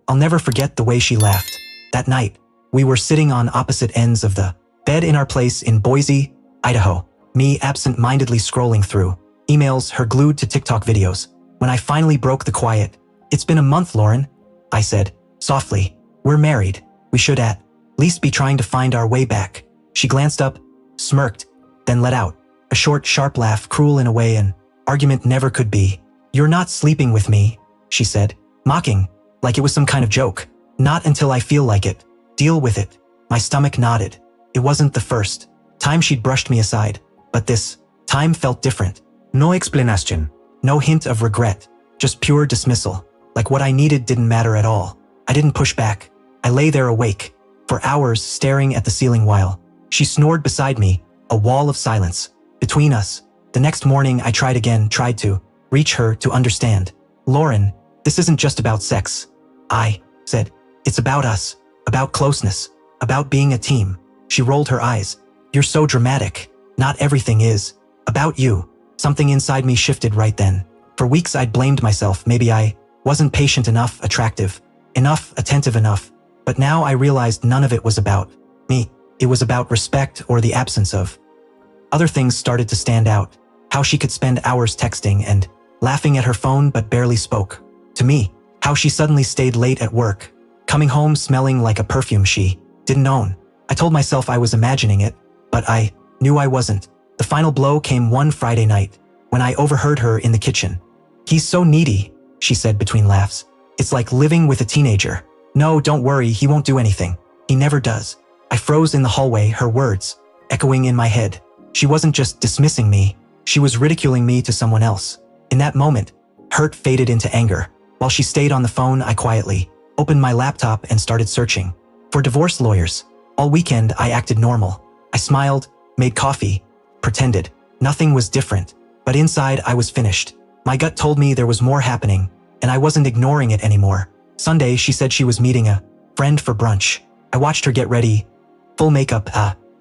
I'll never forget the way she laughed. That night, we were sitting on opposite ends of the bed in our place in Boise, Idaho. Me absent-mindedly scrolling through emails, her glued to TikTok videos. When I finally broke the quiet, "It's been a month, Lauren," I said, softly. "We're married. We should at least be trying to find our way back." She glanced up, smirked, then let out a short, sharp laugh, cruel in a way an argument never could be. "You're not sleeping with me," she said, mocking, like it was some kind of joke. "Not until I feel like it. Deal with it." My stomach nodded. It wasn't the first time she'd brushed me aside, but this time felt different. No explanation, no hint of regret, just pure dismissal, like what I needed didn't matter at all. I didn't push back. I lay there awake, for hours staring at the ceiling while she snored beside me, a wall of silence between us. The next morning I tried to reach her to understand. "Lauren, this isn't just about sex," I said. "It's about us, about closeness, about being a team." She rolled her eyes. "You're so dramatic. Not everything is about you." Something inside me shifted right then. For weeks I'd blamed myself. Maybe I wasn't patient enough, attractive enough, attentive enough. But now I realized none of it was about me. It was about respect, or the absence of. Other things started to stand out. How she could spend hours texting and laughing at her phone but barely spoke to me. How she suddenly stayed late at work, coming home smelling like a perfume she didn't own. I told myself I was imagining it, but I knew I wasn't. The final blow came one Friday night, when I overheard her in the kitchen. "He's so needy," she said between laughs. "It's like living with a teenager." "No, don't worry, he won't do anything. He never does." I froze in the hallway, her words echoing in my head. She wasn't just dismissing me, she was ridiculing me to someone else. In that moment, hurt faded into anger. While she stayed on the phone, I quietly opened my laptop and started searching for divorce lawyers. All weekend, I acted normal. I smiled, made coffee, pretended nothing was different. But inside, I was finished. My gut told me there was more happening, and I wasn't ignoring it anymore. Sunday, she said she was meeting a friend for brunch. I watched her get ready, full makeup,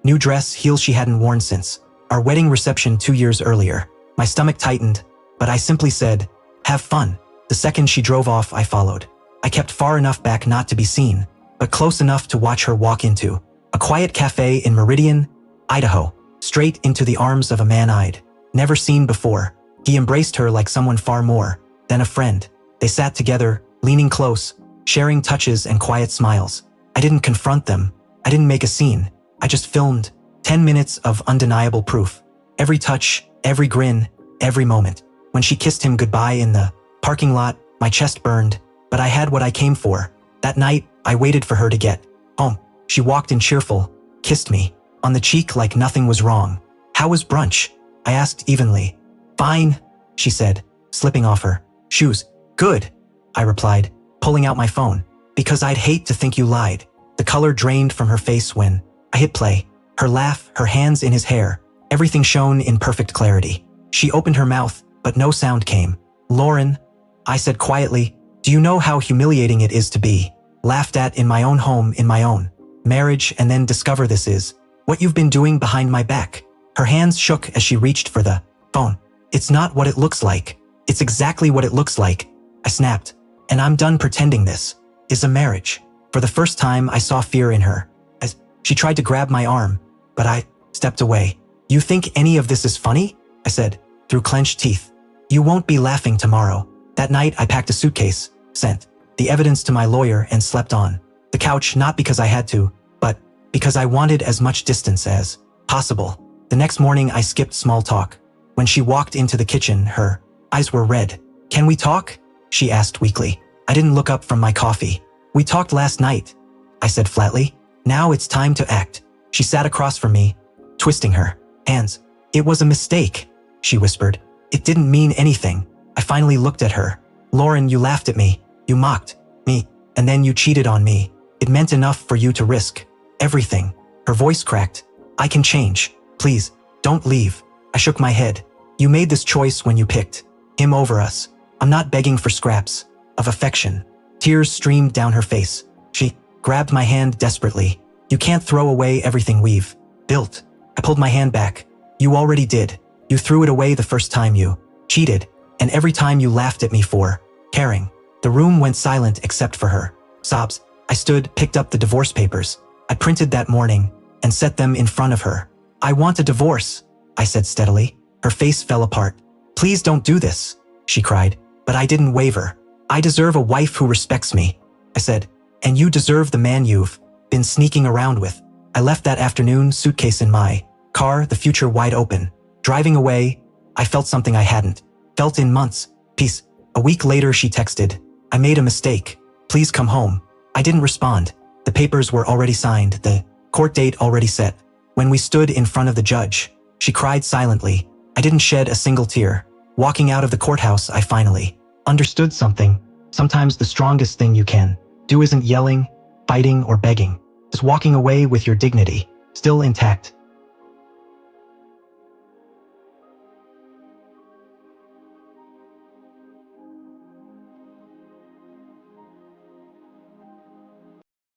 new dress, heels she hadn't worn since our wedding reception 2 years earlier. My stomach tightened, but I simply said, "Have fun." The second she drove off, I followed. I kept far enough back not to be seen, but close enough to watch her walk into a quiet cafe in Meridian, Idaho, straight into the arms of a man I'd never seen before. He embraced her like someone far more than a friend. They sat together, leaning close, sharing touches and quiet smiles. I didn't confront them. I didn't make a scene. I just filmed 10 minutes of undeniable proof. Every touch, every grin, every moment. When she kissed him goodbye in the parking lot, my chest burned, but I had what I came for. That night, I waited for her to get home. She walked in cheerful, kissed me on the cheek like nothing was wrong. "How was brunch?" I asked evenly. "Fine," she said, slipping off her shoes. "Good," I replied, pulling out my phone, because I'd hate to think you lied. The color drained from her face when I hit play. Her laugh, her hands in his hair, everything shone in perfect clarity. She opened her mouth, but no sound came. "Lauren," I said quietly, "do you know how humiliating it is to be laughed at in my own home, in my own marriage, and then discover this is what you've been doing behind my back?" Her hands shook as she reached for the phone. "It's not what it looks like. It's exactly what it looks like," I snapped. "And I'm done pretending this is a marriage." For the first time, I saw fear in her as she tried to grab my arm, but I stepped away. "You think any of this is funny?" I said, through clenched teeth. "You won't be laughing tomorrow." That night, I packed a suitcase, sent the evidence to my lawyer, and slept on the couch, not because I had to, but because I wanted as much distance as possible. The next morning, I skipped small talk. When she walked into the kitchen, her eyes were red. "Can we talk?" she asked weakly. I didn't look up from my coffee. "We talked last night," I said flatly. "Now it's time to act." She sat across from me, twisting her hands. "It was a mistake," she whispered. "It didn't mean anything." I finally looked at her. "Lauren, you laughed at me. You mocked me. And then you cheated on me. It meant enough for you to risk everything." Her voice cracked. "I can change. Please, don't leave." I shook my head. "You made this choice when you picked him over us. I'm not begging for scraps of affection." Tears streamed down her face. She grabbed my hand desperately. "You can't throw away everything we've built." I pulled my hand back. "You already did. You threw it away the first time you cheated, and every time you laughed at me for caring." The room went silent except for her Sobs. I stood, picked up the divorce papers I printed that morning, and set them in front of her. I want a divorce, I said steadily. Her face fell apart. Please don't do this, she cried, but I didn't waver. I deserve a wife who respects me, I said, and you deserve the man you've been sneaking around with. I left that afternoon, suitcase in my car, the future wide open. Driving away, I felt something I hadn't felt in months. Peace. A week later, she texted, I made a mistake. Please come home. I didn't respond. The papers were already signed, the court date already set. When we stood in front of the judge, she cried silently. I didn't shed a single tear. Walking out of the courthouse, I finally understood something. Sometimes the strongest thing you can do isn't yelling, fighting, or begging. Just walking away with your dignity still intact.